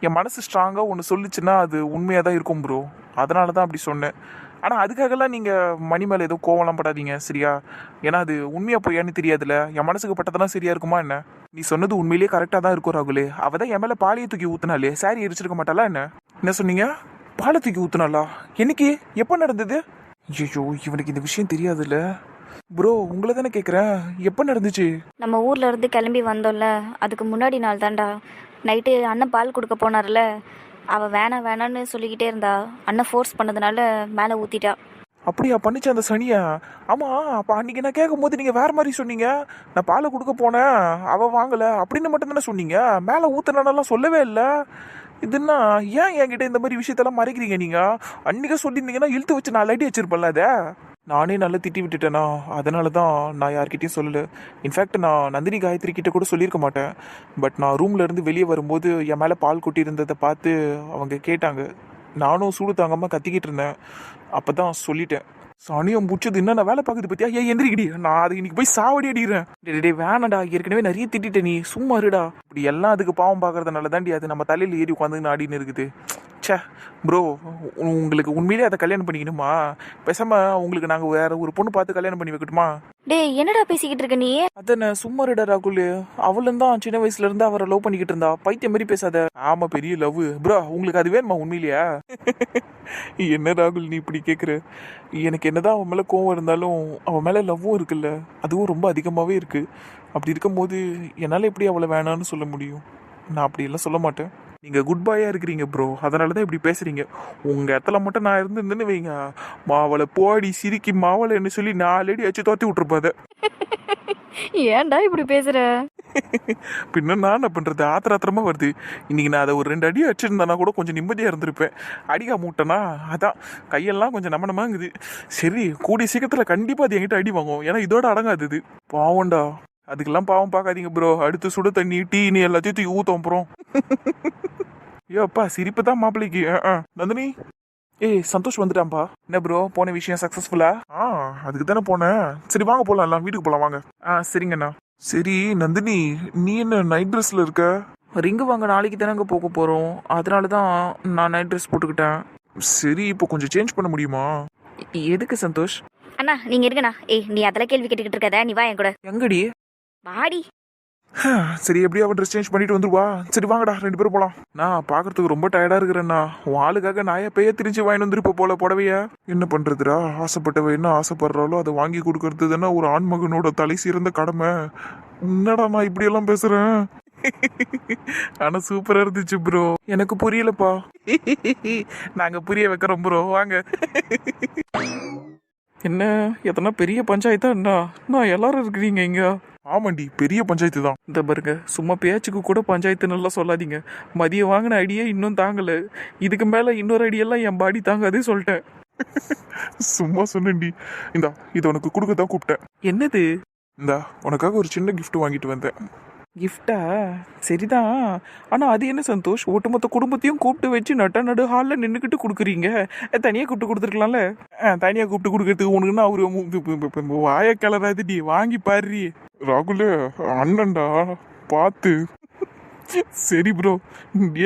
என் மனசு ஸ்ட்ராங்காக ஒன்று சொல்லிச்சுன்னா அது உண்மையாக தான் இருக்கும் ப்ரோ. அதனால தான் அப்படி சொன்னேன். ஆனால் அதுக்காகலாம் நீங்கள் மணி மேலே எதுவும் கோவம்லாம் படாதீங்க சரியா? ஏன்னா அது உண்மையாக பொய்யான்னு தெரியாதுல்ல. என் மனசுக்கு பட்டதெல்லாம் சரியா இருக்குமா என்ன? நீ சொன்னது உண்மையிலேயே கரெக்டாக தான் இருக்கும் ராகுலே. அவள் தான் என் மேலே பாலையை தூக்கி ஊற்றினாலே, சாரி எரிச்சிருக்க மாட்டாளா என்ன? என்ன சொன்னீங்க? பாலை தூக்கி ஊற்றினாளா? என்னைக்கு? எப்போ நடந்தது? ஐயோ இவனுக்கு இந்த விஷயம் தெரியாதுல்ல. ப்ரோ உங்களை தானே கேட்குறேன், எப்போ நடந்துச்சு? நம்ம ஊர்ல இருந்து கிளம்பி வந்தோம்ல, அதுக்கு முன்னாடி நாள் தான்டா. நைட்டு அண்ணன் பால் கொடுக்க போனார்ல, அவள் வேணாம் வேணான்னு சொல்லிக்கிட்டே இருந்தா. அண்ணன் ஃபோர்ஸ் பண்ணதுனால மேலே ஊற்றிட்டா. அப்படியா பண்ணிச்சு அந்த சனியா? ஆமாம் அப்போ அன்றைக்கி நான் கேட்கும் போது நீங்கள் வேறு மாதிரி சொன்னீங்க. நான் பாலை கொடுக்க போனேன், அவள் வாங்கலை அப்படின்னு மட்டும் தானே சொன்னீங்க. மேலே ஊற்றுனானெல்லாம் சொல்லவே இல்லை. இதுன்னா ஏன் என்கிட்ட இந்த மாதிரி விஷயத்தெல்லாம் மறைக்கிறீங்க நீங்கள்? அன்றைக்கி சொல்லியிருந்தீங்கன்னா இழுத்து வச்சு 4 அடி வச்சிருப்பேன்ல. அதை நானே நல்லா திட்டி விட்டுட்டேனா, அதனால தான் நான் யார்கிட்டையும் சொல்லலை. இன்ஃபேக்ட் நான் நந்தினி காயத்ரி கிட்ட கூட சொல்லியிருக்க மாட்டேன். பட் நான் ரூம்ல இருந்து வெளியே வரும்போது என் மேலே பால் கொட்டி இருந்ததை பார்த்து அவங்க கேட்டாங்க. நானும் சூடு தாங்காமல் கத்திக்கிட்டு இருந்தேன். அப்போ தான் சொல்லிட்டேன். சனியம் முடிச்சது என்ன நான் வேலை பார்க்குது பத்தியா? ஏன் எந்திரிக்கடி, நான் அது இன்னைக்கு போய் சாவடி அடிக்கிறேன். டே வேணாடா, ஏற்கனவே நிறைய திட்டிட்ட நீ சும்மா இருடா. இப்படி எல்லாம் அதுக்கு பாவம் பார்க்கறதுனால தாண்டி அது நம்ம தலையில் ஏறி உட்காந்து ஆடின்னு இருக்குது. ச்சே ப்ரோ, உங்களுக்கு உண்மையிலே அதை கல்யாணம் பண்ணிக்கணுமா? பேசாம உங்களுக்கு நாங்கள் வேற ஒரு பொண்ணு பார்த்து கல்யாணம் பண்ணி வைக்கட்டுமா? டேய் என்னடா பேசிக்கிட்டு இருக்க நீ? அதானே சும்மா இருடா ராகுல். அவளும் தான் சின்ன வயசுல இருந்து அவரை லவ் பண்ணிக்கிட்டு இருந்தா. பைத்தியம் மாதிரி பேசாத. ஆமா பெரிய லவ் ப்ரோ. உங்களுக்கு அது வேணுமா உண்மையிலையா? என்ன ராகுல் நீ இப்படி கேட்குற? எனக்கு என்னதான் அவன் மேலே கோவம் இருந்தாலும் அவன் மேலே லவ்வும் இருக்குல்ல, அதுவும் ரொம்ப அதிகமாகவே இருக்கு. அப்படி இருக்கும்போது என்னால் எப்படி அவளை வேணான்னு சொல்ல முடியும்? நான் அப்படியெல்லாம் சொல்ல மாட்டேன். நீங்கள் குட் பாயாக இருக்கிறீங்க ப்ரோ, அதனால தான் இப்படி பேசுகிறீங்க. உங்கள் இடத்துல மட்டும் நான் இருந்துன்னு வைங்க, மாவளை போடி சிரிக்கி மாவளை என்ன சொல்லி 4 அடி வச்சு தோத்தி விட்டுருப்பாத. ஏன்டா இப்படி பேசுற? பின்ன நான் என்ன பண்ணுறது, ஆத்திரமா வருது. இன்னைக்கு நான் அதை ஒரு 2 அடி வச்சுருந்தானா கூட கொஞ்சம் நிம்மதியாக இருந்திருப்பேன். அடிக்கா மூட்டனா அதான் கையெல்லாம் கொஞ்சம் நமனமாங்குது. சரி கூடிய சீக்கிரத்தில் கண்டிப்பாக அது என்கிட்ட அடி வாங்கும். ஏன்னா இதோட அடங்காது இது. பாவம்டா. அதுக்கெல்லாம் பாவம் பார்க்காதீங்க ப்ரோ. அடுத்து சுடு தண்ணி டீ நீ எல்லாத்தையும் தூக்கி ஊற்றும் அப்புறம். ஐயோப்பா சிரிப்பு தான் மாப்பிள்ளைக்கு. நந்தினி ஏய் சந்தோஷ் வந்துட்டான்பா. என்ன ப்ரோ போன விஷயம் சக்ஸஸ்ஃபுல்லா? அதுக்கு தானே போனேன். சரி வாங்க போகலாம், எல்லாம் வீட்டுக்கு போகலாம் வாங்க. சரிங்கண்ணா. சரி நந்தினி நீ என்ன நைட் ட்ரெஸ்ல இருக்க? ரிங்கு வாங்க நாளைக்கு தானங்க போக போகிறோம், அதனால தான் நான் நைட் ட்ரெஸ் போட்டுக்கிட்டேன். சரி இப்போ கொஞ்சம் சேஞ்ச் பண்ண முடியுமா? எதுக்கு சந்தோஷ்? அண்ணா நீங்க இருக்கண்ணா. ஏய் நீ அதெல்லாம் கேள்வி கேட்டுக்கிட்டு இருக்காத, நீ வா என் கூட. எங்கடி? வாடி. சரி எப்படியா அவன் ட்ரெஸ் சேஞ்ச் பண்ணிட்டு வந்துருவா. சரி வாங்கடா 2 பேரும் போலாம். நான் பாக்குறதுக்கு ரொம்ப டயர்டா இருக்கிறேன்னா, உன் ஆளுக்காக நாய பேய திரிச்சு வாங்கி வந்துருப்ப போல புடவைய. என்ன பண்றதுடா, ஆசைப்பட்டவ என்ன ஆசைப்படுறாளோ அதை வாங்கி கொடுக்கறது தானே ஒரு ஆண்மகனோட தலை சிறந்த கடமை. என்னடா நான் இப்படி எல்லாம் பேசுறேன்? ஆனா சூப்பரா இருந்துச்சு ப்ரோ. எனக்கு புரியலப்பா. நாங்க புரிய வைக்கிறோம் ப்ரோ வாங்க. என்ன எத்தனை பெரிய பஞ்சாயத்தா என்ன? நான் எல்லாரும் இருக்கிறீங்க இங்க. ஆமாண்டி பெரிய பஞ்சாயத்து தான். இந்த பாருங்க சும்மா பேச்சுக்கு கூட பஞ்சாயத்து நல்லா சொல்லாதீங்க. மதியம் வாங்கின அடியே இன்னும் தாங்கல, இதுக்கு மேல இன்னொரு அடியெல்லாம் என் பாடி தாங்காதே சொல்லிட்டேன். சும்மா சொன்னேன்டி. இந்தா இதை உனக்கு கொடுக்க தான் கூப்பிட்டேன். என்னது? இந்தா உனக்காக ஒரு சின்ன கிஃப்ட் வாங்கிட்டு வந்தேன். கிஃப்டா? சரிதான். ஆனால் அது என்ன சந்தோஷ், ஒட்டுமொத்த குடும்பத்தையும் கூப்பிட்டு வச்சு நடு ஹாலில் நின்றுக்கிட்டு கொடுக்குறீங்க. தனியாக கூப்பிட்டு கொடுத்துருக்கலாம்ல. தனியாக கூப்பிட்டு கொடுக்கறதுக்கு உனக்குன்னா அவரு வாய கிளறாதுடி, வாங்கி பாரு. ராகுல் அண்ணன்டா பார்த்து. சரி ப்ரோ.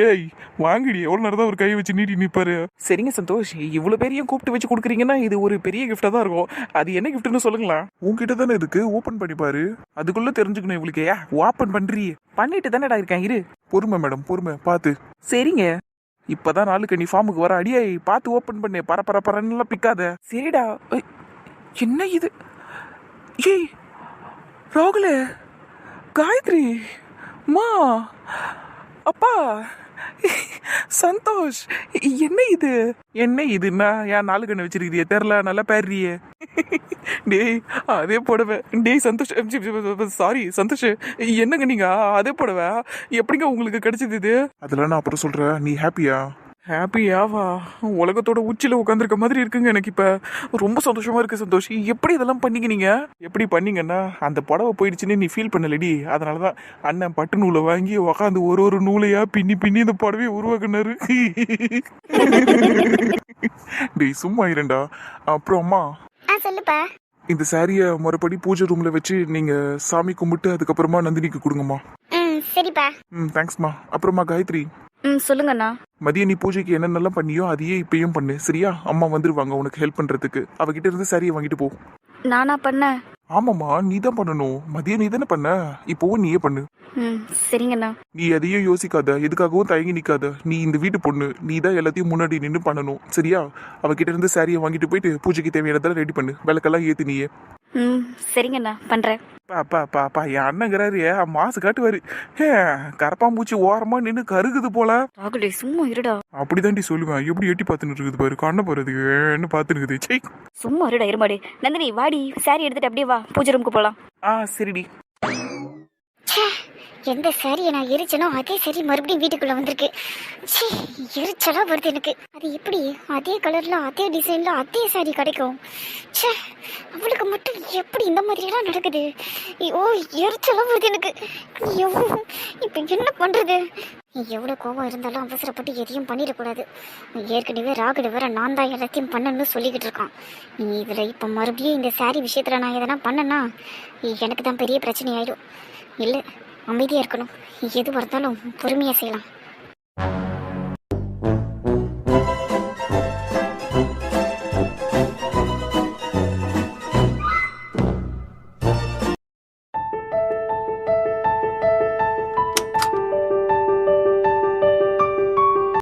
ஏய் வாங்கிடி, எவ்வளோ நேரம் தான் ஒரு கை வச்சு நீட்டி நிற்பாரு. சரிங்க சந்தோஷ், இவ்வளோ பெரிய கூப்பிட்டு வச்சு கொடுக்குறீங்கன்னா இது ஒரு பெரிய கிஃப்டாக தான் இருக்கும். அது என்ன கிஃப்ட்னு சொல்லுங்களா? உங்ககிட்ட தானே இருக்கு, ஓப்பன் பண்ணி பாரு. அதுக்குள்ள தெரிஞ்சுக்கணும் இவளுக்கு. ஓப்பன் பண்றீ? பண்ணிட்டு தானேடா இருக்கேன், இரு. பொறுமை மேடம் பொறுமை, பார்த்து. சரிங்க. இப்பதான் நாளுக்கு நீ ஃபார்முக்கு வர, அடியே பார்த்து ஓப்பன் பண்ணு. பரப்பரப்பரன்னுலாம் பிக்காத. சரிடா. என்ன இது? ஏய் ராகுலே, காயத்ரி மா அப்பா சந்தோஷ் என்ன இது என்ன இதுன்னா ஏன் நாலு கண்ணு வச்சிருக்கிறிய தெரில நல்லா பேர்றியே டேய் அதே போடவே டேய் சந்தோஷ் சாரி சந்தோஷ் என்னங்க நீங்க அதே போடவே எப்படிங்க உங்களுக்கு கிடைச்சது இது அதெல்லாம் நான் அப்புறம் சொல்றேன், நீ ஹாப்பியா? ஹாப்பியாவா உலகத்தோட உச்சியில் உட்காந்துருக்க மாதிரி இருக்குங்க எனக்கு இப்போ ரொம்ப சந்தோஷமா இருக்கு சந்தோஷ் எப்படி இதெல்லாம் பண்ணீங்க நீங்க எப்படி பண்ணீங்கன்னா அந்த புடவை போயிடுச்சுன்னு நீ ஃபீல் பண்ணலடி அதனால தான் அண்ணன் பட்டு நூலை வாங்கி உக்காந்து ஒரு நூலையா பின்னி பின்னி இந்த புடவையை உருவாக்குனாரு டேய் சும்மா இருண்டா. அப்புறம் அம்மா, சொல்லுப்பா. இந்த சாரியை முறைப்படி பூஜை ரூம்ல வச்சு நீங்க சாமி கும்பிட்டு அதுக்கப்புறமா நந்தினிக்கு கொடுங்கம்மா. சரிப்பா. தேங்க்ஸ்மா. அப்புறமா காயத்ரி, சொல்லுங்கண்ணா. மதியம் நீ பூஜைக்கு என்னென்னலாம் பண்ணியோ அதையே இப்பயும் பண்ணு சரியா? அம்மா வந்துருவாங்க உனக்கு ஹெல்ப் பண்றதுக்கு. அவகிட்ட இருந்து சாரியை வாங்கிட்டு போ. நானா பண்ணேன்? ஆமாம்மா, நீ தான் பண்ணணும். மதியம் நீ தானே பண்ண, இப்போவும் நீயே பண்ணு. சரிங்கண்ணா. நீ எதையும் யோசிக்காத, எதுக்காகவும் தயங்கி நிக்காத. நீ இந்த வீட்டு பொண்ணு, நீ தான் எல்லாத்தையும் முன்னாடி நின்று பண்ணணும் சரியா? அவகிட்ட இருந்து சாரியை வாங்கிட்டு போயிட்டு பூஜைக்கு தேவையானதெல்லாம் ரெடி பண்ணு. விளக்கெல்லாம் ஏத்து நீயே. சரிங்கண்ணா பண்றேன். பாப்பா என் அண்ணங்கிறாரு மாசு காட்டுவாரு கரப்பாம்பூச்சி ஓரமா நின்று கருகுது போல. ராகுலே சும்மா இருடா. அப்படிதாண்டி சொல்லுவேன். எப்படி எட்டி பார்த்துன்னு இருக்குது பாரு, கண்ணை போறதுக்கு என்ன பார்த்துன்னு இருக்குது. சை, சும்மா இருடா இருமாடு. நந்தினி வாடி, சாரி எடுத்துட்டு அப்படியே வா, பூஜை ரூமுக்கு போலாம். சரிடி. எந்த சாரியை நான் எரிச்சனோ அதே சரி மறுபடியும் வீட்டுக்குள்ள வந்திருக்கு. சீ, எரிச்சலா வருது எனக்கு. அது எப்படி அதே கலர்ல அதே டிசைன்ல அதே சாரி கிடைக்கும்? ச்சே, அவளுக்கு மட்டும் எப்படி இந்த மாதிரிலாம் நடக்குது? ஐயோ, எரிச்சலா வருது எனக்கு. ஐயோ, இப்போ என்ன பண்றது? எவ்வளோ கோபம் இருந்தாலும் அவசரப்பட்டு எதையும் பண்ணிடக்கூடாது. ஏற்கனவே ராகுல வேற நான் தான் எல்லாத்தையும் பண்ணணும்னு சொல்லிக்கிட்டு இருக்கான். நீ இதில் இப்போ மறுபடியும் இந்த சாரி விஷயத்தில் நான் எதனா பண்ணேன்னா எனக்கு தான் பெரிய பிரச்சனை ஆயிடும். இல்லை, அமைதியாக இருக்கணும். எது வரதாலும் பொறுமையாக செய்யலாம்.